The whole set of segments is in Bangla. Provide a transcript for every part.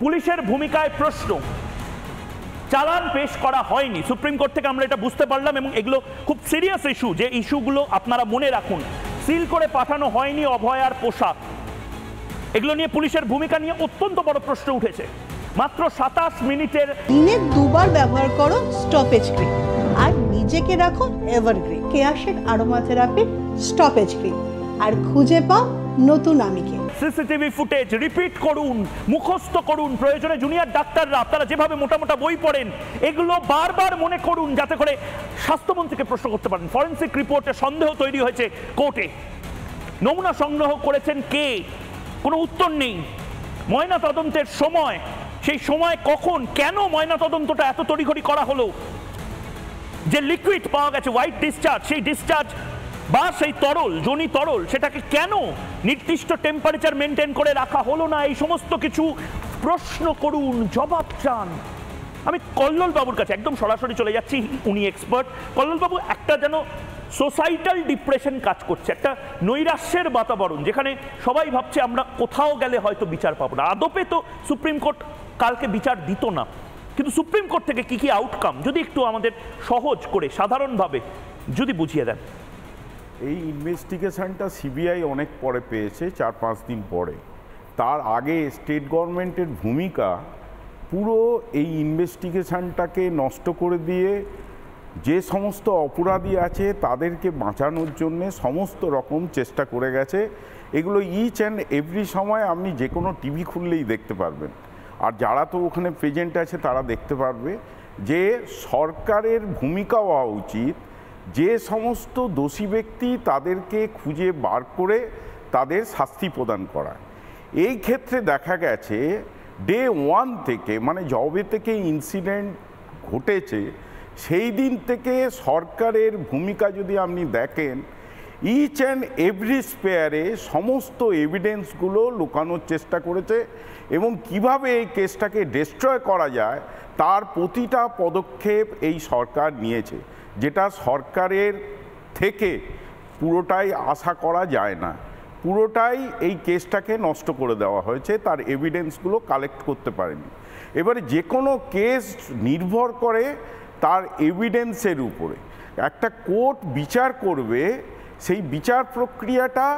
পুলিশের ভূমিকায় প্রশ্ন, চালান পেশ করা হয়নি, সুপ্রিম কোর্ট থেকে আমরা এটা বুঝতে পারলাম, এবং এগুলো খুব সিরিয়াস ইস্যু, যে ইস্যুগুলো আপনারা মনে রাখুন। সিল করে পাঠানো হয়নি অভয়ার পোশাক, এগুলো নিয়ে পুলিশের ভূমিকা নিয়ে অত্যন্ত বড় প্রশ্ন উঠেছে। মাত্র 27 মিনিটের দিনে দুবার ব্যবহার করো স্টপেজ ক্রিম আর নিজেকে রাখো evergreen. Keya Seth aroma therapy stoppage cream, আর খুঁজে পাও নতুন আমিকে। সিসিটিভি ফুটেজ রিপিট করুন, মুখস্থ করুন, প্রয়োজনে জুনিয়র ডাক্তাররা আপনারা যেভাবে মোটা মোটা বই পড়েন এগুলো বারবার মনে করুন, যাতে করে স্বাস্থ্যমন্ত্রীকে প্রশ্ন করতে পারেন। ফরেনসিক রিপোর্টে সন্দেহ তৈরি হয়েছে কোর্টে, নমুনা সংগ্রহ করেছেন কে, কোনো উত্তর নেই। ময়না তদন্তের সময়, সেই সময় কখন, কেন ময়না তদন্তটা এত তড়িঘড়ি করা হলো? যে লিকুইড পাওয়া গেছে, হোয়াইট ডিসচার্জ, সেই ডিসচার্জ বা সেই তরল, জনি তরল, সেটাকে কেন নির্দিষ্ট টেম্পারেচার মেনটেন করে রাখা হলো না? এই সমস্ত কিছু প্রশ্ন করুন, জবাব চান। আমি কল্লোল বাবুর কাছে একদম সরাসরি চলে যাচ্ছি, উনি এক্সপার্ট। কল্লোল বাবু, একটা যেন সোসাইটাল ডিপ্রেশন কাজ করছে, একটা নৈরাশ্যের বাতাবরণ, যেখানে সবাই ভাবছে আমরা কোথাও গেলে হয়তো বিচার পাবো না। আদপে তো সুপ্রিম কোর্ট কালকে বিচার দিত না, কিন্তু সুপ্রিম কোর্ট থেকে কি কি আউটকাম যদি একটু আমাদের সহজ করে সাধারণভাবে যদি বুঝিয়ে দেন। এই ইনভেস্টিগেশনটা সিবিআই অনেক পরে পেয়েছে, 4-5 দিন পরে। তার আগে স্টেট গভর্নমেন্টের ভূমিকা পুরো এই ইনভেস্টিগেশনটাকে নষ্ট করে দিয়ে যে সমস্ত অপরাধী আছে তাদেরকে বাঁচানোর জন্যে সমস্ত রকম চেষ্টা করে গেছে। এগুলো ইচ অ্যান্ড এভরি সময় আপনি যে কোনো টিভি খুললেই দেখতে পারবেন, আর যারা তো ওখানে প্রেজেন্ট আছে তারা দেখতে পারবে যে সরকারের ভূমিকা হওয়া উচিত যে সমস্ত দোষী ব্যক্তি তাদেরকে খুঁজে বার করে তাদের শাস্তি প্রদান করা। এই ক্ষেত্রে দেখা গেছে ডে 1 থেকে, মানে যবে থেকে ইনসিডেন্ট ঘটেছে সেই দিন থেকে সরকারের ভূমিকা যদি আপনি দেখেন, ইচ অ্যান্ড এভরি স্পেয়ারে সমস্ত এভিডেন্সগুলো লুকানোর চেষ্টা করেছে, এবং কিভাবে এই কেসটাকে ডিস্ট্রয় করা যায় তার প্রতিটা পদক্ষেপ এই সরকার নিয়েছে, যেটা সরকারের থেকে পুরোটাই আশা করা যায় না। পুরোটাই এই কেসটাকে নষ্ট করে দেওয়া হয়েছে, তার এভিডেন্সগুলো কালেক্ট করতে পারেনি। এবারে যে কোনো কেস নির্ভর করে তার এভিডেন্সের উপরে। একটা কোর্ট বিচার করবে, সেই বিচার প্রক্রিয়াটা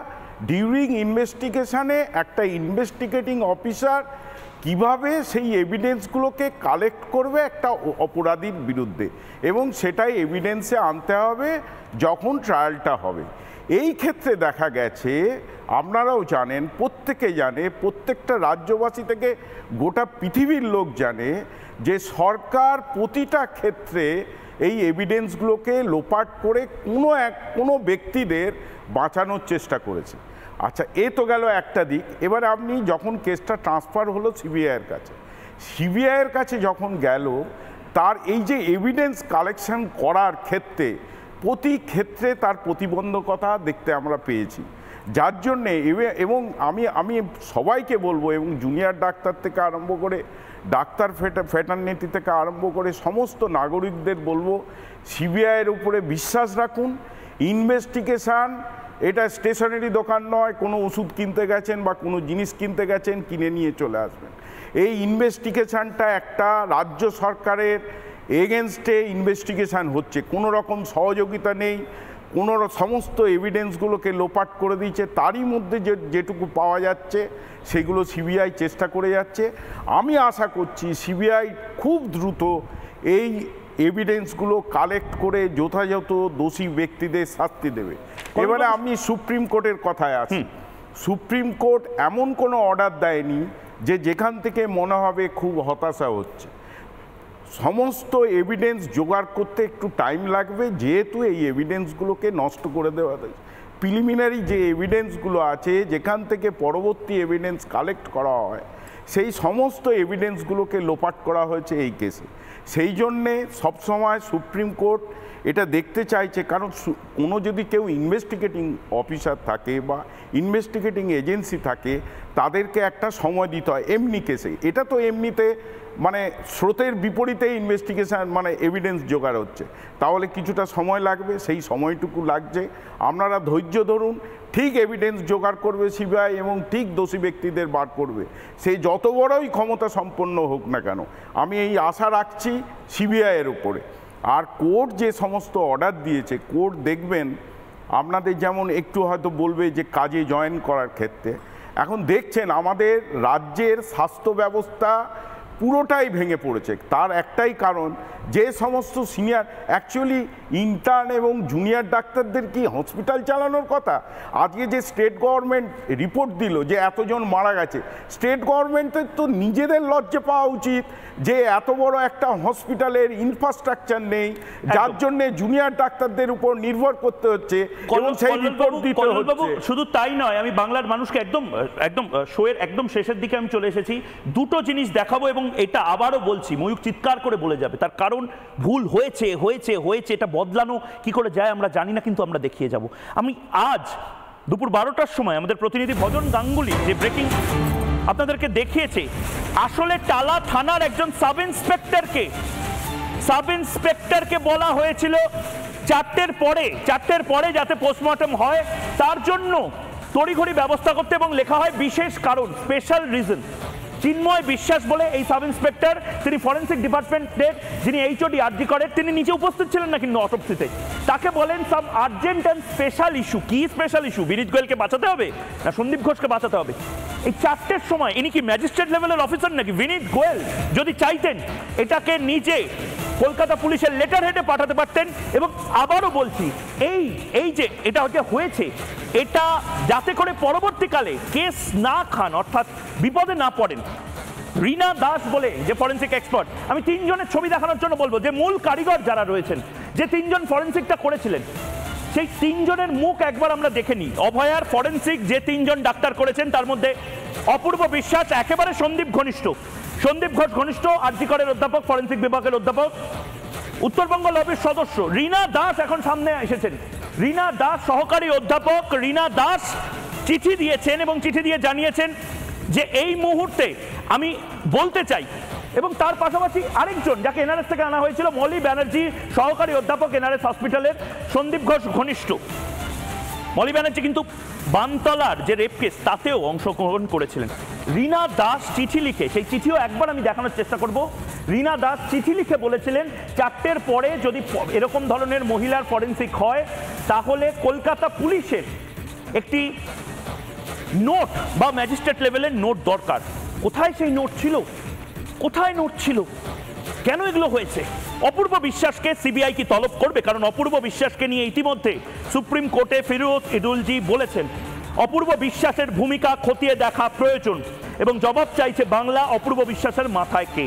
ডিউরিং ইনভেস্টিগেশনে একটা ইনভেস্টিগেটিং অফিসার কিভাবে সেই এভিডেন্সগুলোকে কালেক্ট করবে একটা অপরাধীর বিরুদ্ধে, এবং সেটাই এভিডেন্সে আনতে হবে যখন ট্রায়ালটা হবে। এই ক্ষেত্রে দেখা গেছে, আপনারাও জানেন, প্রত্যেকে জানে, প্রত্যেকটা রাজ্যবাসী থেকে গোটা পৃথিবীর লোক জানে যে সরকার প্রতিটা ক্ষেত্রে এই এভিডেন্সগুলোকে লোপাট করে কোনো ব্যক্তিদের বাঁচানোর চেষ্টা করেছে। আচ্ছা, এ তো গেল একটা দিক। এবারে আপনি যখন কেসটা ট্রান্সফার হলো সিবিআইয়ের কাছে, সিবিআইয়ের কাছে যখন গেল, তার এই যে এভিডেন্স কালেকশন করার ক্ষেত্রে প্রতি ক্ষেত্রে তার প্রতিবন্ধকতা দেখতে আমরা পেয়েছি, যার জন্যে এবং আমি সবাইকে বলবো, এবং জুনিয়র ডাক্তার থেকে আরম্ভ করে ডাক্তার ফ্যাটার্নিটি থেকে আরম্ভ করে সমস্ত নাগরিকদের বলবো, সিবিআইয়ের উপরে বিশ্বাস রাখুন। ইনভেস্টিগেশন এটা স্টেশনারি দোকান নয়, কোনো ওষুধ কিনতে গেছেন বা কোনো জিনিস কিনতে গেছেন, কিনে নিয়ে চলে আসবেন। এই ইনভেস্টিগেশনটা একটা রাজ্য সরকারের এগেনস্টে ইনভেস্টিগেশন হচ্ছে, কোনো রকম সহযোগিতা নেই, সমস্ত এভিডেন্সগুলোকে লোপাট করে দিয়েছে। তারই মধ্যে যেটুকু পাওয়া যাচ্ছে সেগুলো সিবিআই চেষ্টা করে যাচ্ছে। আমি আশা করছি সিবিআই খুব দ্রুত এই এভিডেন্সগুলো কালেক্ট করে যথাযথ দোষী ব্যক্তিদের শাস্তি দেবে। এবারে আমি সুপ্রিম কোর্টের কথায় আছি। সুপ্রিম কোর্ট এমন কোনো অর্ডার দেয়নি যেখান থেকে মনে হবে খুব হতাশা হচ্ছে। সমস্ত এভিডেন্স জোগাড় করতে একটু টাইম লাগবে, যেহেতু এই এভিডেন্সগুলোকে নষ্ট করে দেওয়া হয়েছে। প্রিলিমিনারি যে এভিডেন্সগুলো আছে, যেখান থেকে পরবর্তী এভিডেন্স কালেক্ট করা হয়, সেই সমস্ত এভিডেন্সগুলোকে লোপাট করা হয়েছে এই কেসে। সেই জন্যে সবসময় সুপ্রিম কোর্ট এটা দেখতে চাইছে, কারণ কোনো যদি কেউ ইনভেস্টিগেটিং অফিসার থাকে বা ইনভেস্টিগেটিং এজেন্সি থাকে, তাদেরকে একটা সময় দিতে হয় এমনি কেসে। এটা তো এমনিতে মানে স্রোতের বিপরীতে ইনভেস্টিগেশন মানে এভিডেন্স জোগাড় হচ্ছে, তাহলে কিছুটা সময় লাগবে, সেই সময়টুকু লাগছে। আপনারা ধৈর্য ধরুন, ঠিক এভিডেন্স জোগাড় করবে সিবিআই এবং ঠিক দোষী ব্যক্তিদের বার করবে, সেই যত বড়ই ক্ষমতা সম্পন্ন হোক না কেন। আমি এই আশা রাখছি সিবিআইয়ের উপরে। আর কোর্ট যে সমস্ত অর্ডার দিয়েছে, কোর্ট দেখবেন আপনাদের যেমন একটু হয়তো বলবে যে কাজে জয়েন করার ক্ষেত্রে, এখন দেখছেন আমাদের রাজ্যের স্বাস্থ্য ব্যবস্থা পুরোটাই ভেঙে পড়েছে। তার একটাই কারণ, যে সমস্ত সিনিয়র অ্যাকচুয়ালি ইন্টার্ন এবং জুনিয়র ডাক্তারদের কি হসপিটাল চালানোর কথা? আজকে যে স্টেট গভর্নমেন্ট রিপোর্ট দিল যে এতজন মারা গেছে, স্টেট গভর্নমেন্টের তো নিজেদের লজ্জা পাওয়া উচিত যে এত বড় একটা হসপিটালের ইনফ্রাস্ট্রাকচার নেই, যার জন্য জুনিয়র ডাক্তারদের উপর নির্ভর করতে হচ্ছে এবং সেই রিপোর্ট দিতে হচ্ছে। শুধু তাই নয়, আমি বাংলার মানুষকে একদম একদম শোয়ের একদম শেষের দিকে আমি চলে এসেছি, দুটো জিনিস দেখাবো এবং এটা আবারও বলছি, ময়ূক চিৎকার করে বলে যাবে, তার কারণ ভুল হয়েছে হয়েছে হয়েছে, এটা বদলানো কি করে যায় আমরা জানি না, কিন্তু আমরা দেখিয়ে যাব। আমি আজ দুপুর 12টার সময় আমাদের প্রতিনিধি ভজন গাঙ্গুলি যে ব্রেকিং আপনাদেরকে দেখিয়েছে, আসলে টালা থানার একজন সাব ইন্সপেক্টরকে বলা হয়েছিল 4টের পরে যাতে পোস্টমর্টম হয়, তার জন্য তড়িঘড়ি ব্যবস্থা করতে, এবং লেখা হয় বিশেষ কারণ, স্পেশাল রিজন। চিন্ময় বিশ্বাস বলে এই সাব ইন্সপেক্টর, তিনি ফরেন্সিক ডিপার্টমেন্টের যিনি এইচওডি আরজি করেন, তিনি নিচে উপস্থিত ছিলেন না কিন্তু অটোপসিতে। তাকে বলেন সাম আর্জেন্ট অ্যান্ড স্পেশাল ইস্যু। কি স্পেশাল ইস্যু? বিনীত গোয়েলকে বাঁচাতে হবে না সন্দীপ ঘোষকে বাঁচাতে হবে? এই 4টের সময় ইনি কি ম্যাজিস্ট্রেট লেভেলের অফিসার নাকি? বিনীত গোয়েল যদি চাইতেন এটাকে নিজে কলকাতা পুলিশের লেটার হেডে পাঠাতে পারতেন। এবং আবারও বলছি, এই যে এটা হয়েছে, এটা যাতে করে পরবর্তীকালে কেস না খান, অর্থাৎ বিপদে না পড়েন। রীনা দাস বলে যে ফরেন্সিক এক্সপার্ট, আমি 3 জনের ছবি দেখানোর জন্য বলবো, যে মূল কারিগর যারা রয়েছেন, যে 3 জন ফরেন্সিকটা করেছিলেন, সেই 3 জনের মুখ একবার আমরা দেখে নিই। অভয়ার ফরেন্সিক যে 3 জন ডাক্তার করেছেন, তার মধ্যে অপূর্ব বিশ্বাস একেবারে সন্দীপ ঘোষ ঘনিষ্ঠ আরজি করের অধ্যাপক, ফরেন্সিক বিভাগের অধ্যাপক, উত্তরবঙ্গ লবির সদস্য। রীনা দাস এখন সামনে এসেছেন, রীনা দাস সহকারী অধ্যাপক। রীনা দাস চিঠি দিয়েছেন এবং চিঠি দিয়ে জানিয়েছেন যে এই মুহূর্তে আমি বলতে চাই, এবং তার পাশাপাশি আরেকজন যাকে এনআরএস থেকে আনা হয়েছিল, মলি ব্যানার্জি সহকারী অধ্যাপক এনআরএস হসপিটালের, সন্দীপ ঘোষ ঘনিষ্ঠ। মলি ব্যানার্জি কিন্তু বানতলার যে রেপ কেস তাতেও অংশগ্রহণ করেছিলেন। রীনা দাস চিঠি লিখে, সেই চিঠিও একবার আমি দেখানোর চেষ্টা করব। রীনা দাস চিঠি লিখে বলেছিলেন 4টের পরে যদি এরকম ধরনের মহিলার ফরেন্সিক হয়, তাহলে কলকাতা পুলিশের একটি নোট বা ম্যাজিস্ট্রেট লেভেলের নোট দরকার। কোথায় সেই নোট ছিল? কেন এগুলো হয়েছে? অপূর্ব বিশ্বাসকে সিবিআই কি তলব করবে? কারণ অপূর্ব বিশ্বাসকে নিয়ে ইতিমধ্যে সুপ্রিম কোর্টে ফিরোজ ইদুলজি বলেছেন অপূর্ব বিশ্বাসের ভূমিকা খতিয়ে দেখা প্রয়োজন, এবং জবাব চাইছে বাংলা, অপূর্ব বিশ্বাসের মাথায় কে?